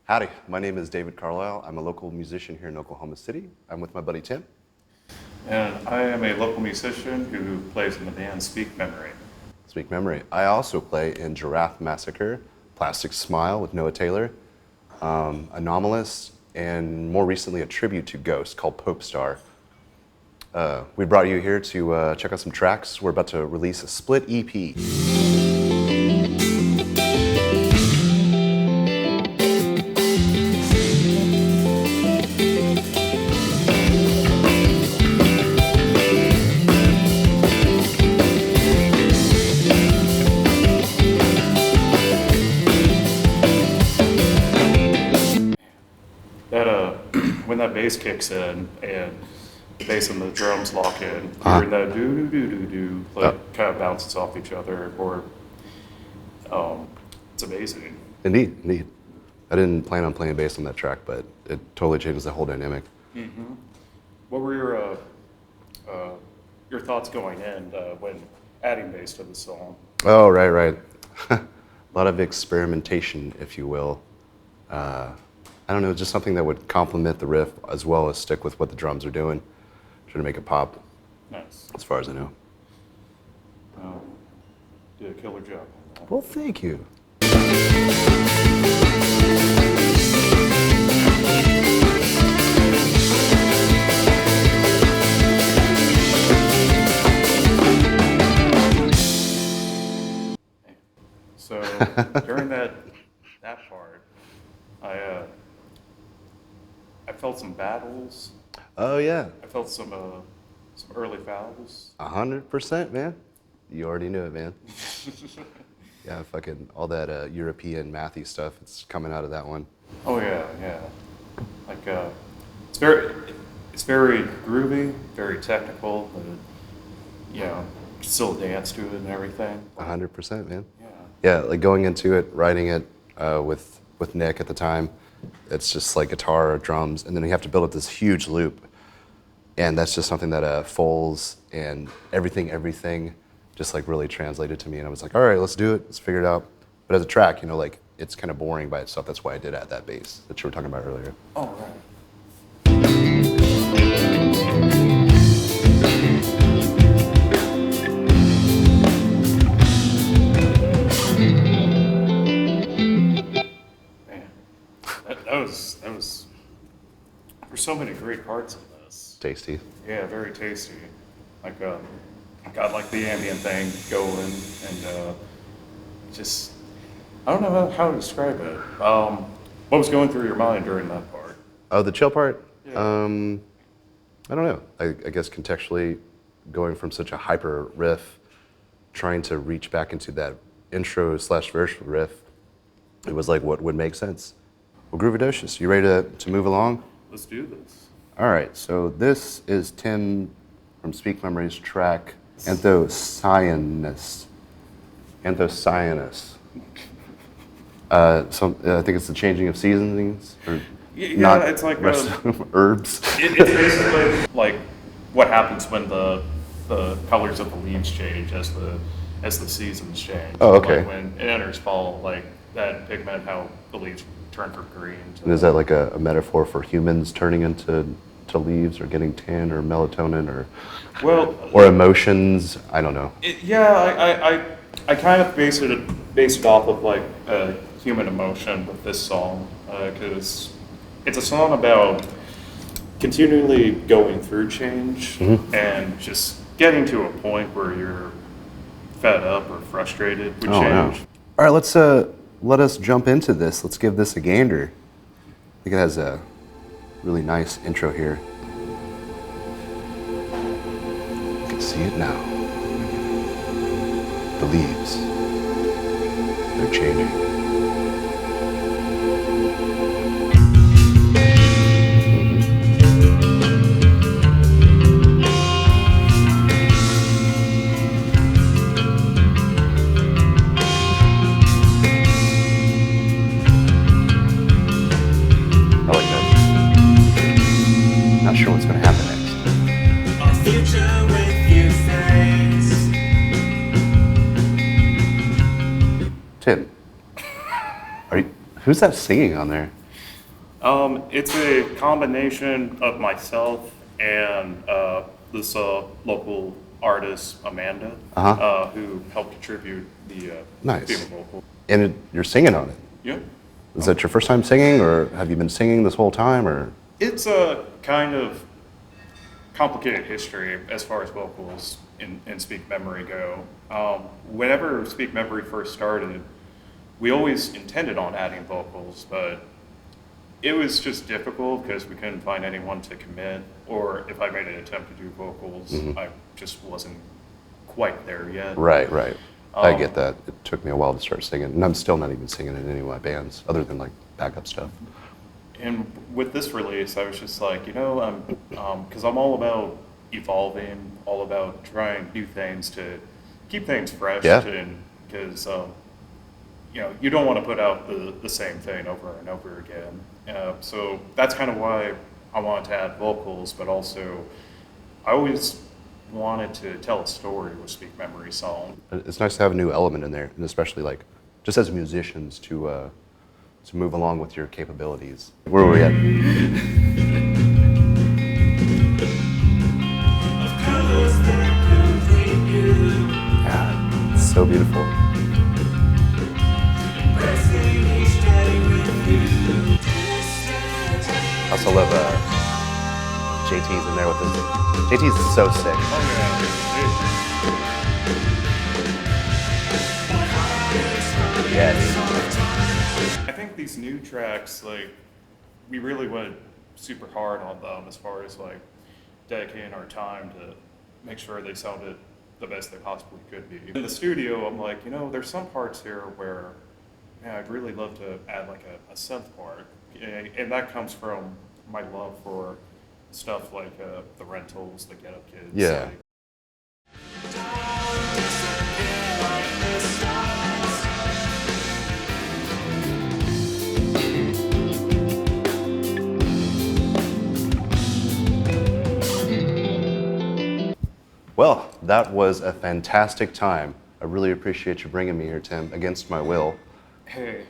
Howdy, my name is David Carlisle. I'm a local musician here in Oklahoma City. I'm with my buddy Tim. And I am a local musician who plays in the band Speak Memory. Speak Memory. I also play in Giraffe Massacre, Plastic Smile with Noah Taylor, Anomalous, and more recently a tribute to Ghost called Pope Star. We brought you here to check out some tracks. We're about to release a split EP. When that bass kicks in and the bass and the drums lock in, hearing that do do do do do, like kind of bounces off each other, or it's amazing. Indeed, indeed. I didn't plan on playing bass on that track, but it totally changes the whole dynamic. Mm-hmm. What were your thoughts going in when adding bass to the song? Oh, right. A lot of experimentation, if you will. I don't know, just something that would complement the riff as well as stick with what the drums are doing. Trying to make it pop. Nice. As far as I know. Did a killer job. Well, thank you. So during that part, I felt some battles. Oh yeah. I felt some early fouls. 100%, man. You already knew it, man. Yeah, fucking all that European mathy stuff. It's coming out of that one. Oh yeah. Like it's very groovy, very technical, but you know, still dance to it and everything. 100%, man. Yeah. Yeah, like going into it, writing it with Nick at the time. It's just like guitar, drums, and then you have to build up this huge loop. And that's just something that Foles and everything just like really translated to me. And I was like, all right, let's do it. Let's figure it out. But as a track, you know, like it's kind of boring by itself. That's why I did add that bass that you were talking about earlier. Oh, right. That was there's so many great parts in this. Tasty. Yeah, very tasty. Like got like the ambient thing going, and just I don't know how to describe it. What was going through your mind during that part? Oh, the chill part? Yeah. I don't know. I guess contextually going from such a hyper riff, trying to reach back into that intro/verse riff, it was like what would make sense. Well, Groovidocious, you ready to move along? Let's do this. All right, so this is Tim from Speak Memory's track, Anthocyanins. Anthocyanins. I think it's the changing of seasonings, or Yeah, it's like herbs. It's basically like what happens when the colors of the leaves change as the seasons change. Oh, okay. Like when it enters fall, like that pigment, how the leaves turn from green. And is that like a metaphor for humans turning into leaves, or getting tan, or melatonin, or emotions? I don't know. I kind of based it off of like human emotion with this song, because it's a song about continually going through change and just getting to a point where you're fed up or frustrated with change. No. All right, let us jump into this. Let's give this a gander. I think it has a really nice intro here. You can see it now. The leaves, they're changing. I like that. Not sure what's going to happen next. Our future with you face. Tim, who's that singing on there? It's a combination of myself and this local artist, Amanda, who helped contribute the Nice. female vocal. And you're singing on it. Yeah. Is that your first time singing, or have you been singing this whole time, or? It's a kind of complicated history as far as vocals in Speak Memory go. Whenever Speak Memory first started, we always intended on adding vocals, but it was just difficult because we couldn't find anyone to commit, or if I made an attempt to do vocals, I just wasn't quite there yet. Right, right. I get that. It took me a while to start singing, and I'm still not even singing in any of my bands, other than like backup stuff. And with this release, I was just like, because I'm all about evolving, all about trying new things to keep things fresh, Yeah. because you don't want to put out the same thing over and over again. So that's kind of why I wanted to add vocals, but also I always wanted to tell a story with Speak Memory song. It's nice to have a new element in there, and especially like just as musicians to move along with your capabilities. Where are we at? Yeah, it's so beautiful. I also love JT's in there with his. JT's so sick. Yeah, dude. I think these new tracks, we really went super hard on them as far as dedicating our time to make sure they sounded the best they possibly could be. In the studio, I'm like, there's some parts here where, I'd really love to add a synth part, and that comes from my love for stuff like the Rentals, the Get Up Kids. Yeah. Well, that was a fantastic time. I really appreciate you bringing me here, Tim, against my will. Hey,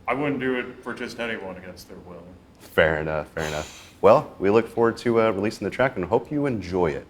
I wouldn't do it for just anyone against their will. Fair enough, fair enough. Well, we look forward to releasing the track and hope you enjoy it.